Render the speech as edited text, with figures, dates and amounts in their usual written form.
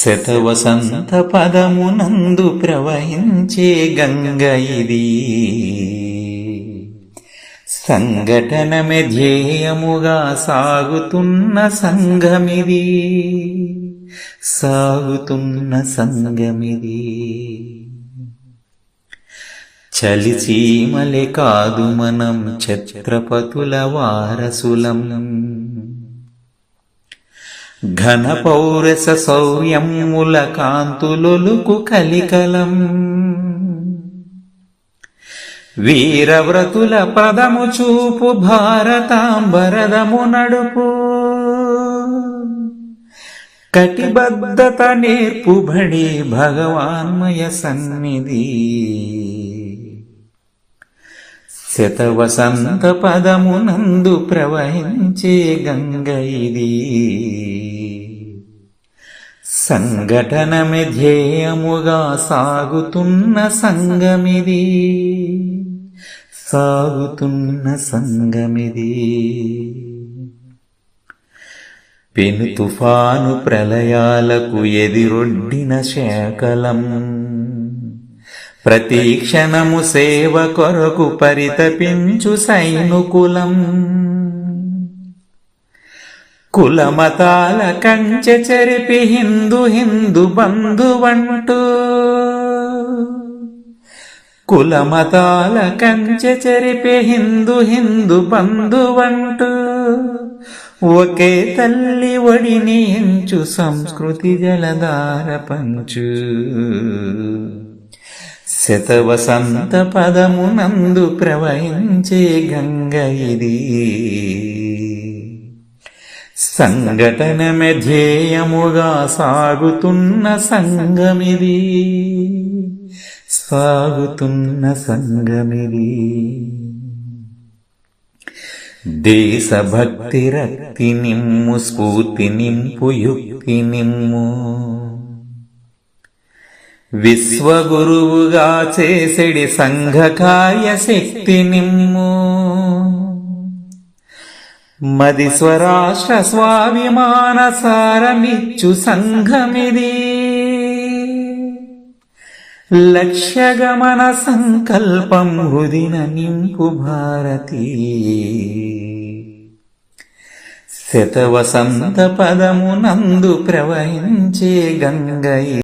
శతవసంత పదమునందు ప్రవహించే గంగ ఇది. సంఘటనమే ధ్యేయముగా సాగుతున్న సంఘమిది, సాగుతున్న సంఘమిది. చలిచీమలే కాదు మనం ఛత్రపతుల వారసులం. ఘన పౌరస శౌర్యముల కాంతులొలుకు కలికలం. వీరవ్రతుల పదము చూపు భారతాంబరదము నడుపు. కటిబద్ధత నేర్పుబడి భగవాన్మయ సన్నిధి. శతవసంత పదమునందు ప్రవహించే గంగ ఇది. సంఘటనమే ధ్యేయముగా సాగుతున్న సంఘమిది, సాగుతున్న సంఘమిది. పెను తుఫాను ప్రళయాలకు ఎదిరొడ్డిన శేఖలం. ప్రతి క్షణము సేవ కొరకు పరితపించు సైనుకులం. కులమతాల కంచె చెరిపి హిందూ హిందూ బంధువంటూ. కులమతాల కంచె చెరిపి హిందూ హిందూ బంధువంటూ. ఒకే తల్లి ఒడిని ఎంచు సంస్కృతి జలధార పంచు. శతవసంత పదమునందు ప్రవహించే గంగ ఇది. సంఘటనమే ధ్యేయముగా సాగుతున్న సంఘమిది, సాగుతున్న సంఘమిది. దేశభక్తి రక్తి నిమ్ము, స్ఫూర్తి నింపు, యుక్తి నిమ్ము. విశ్వగురువుగా చేసెడి సంఘ కార్యశక్తి నిమ్ము. మది స్వరాష్ట్ర స్వాభిమాన సారమిచ్చు సంఘమిది. లక్ష్యగమన సంకల్పం హృదిన నింపు భారతి. శతవసంత పదమునందు ప్రవహించే గంగ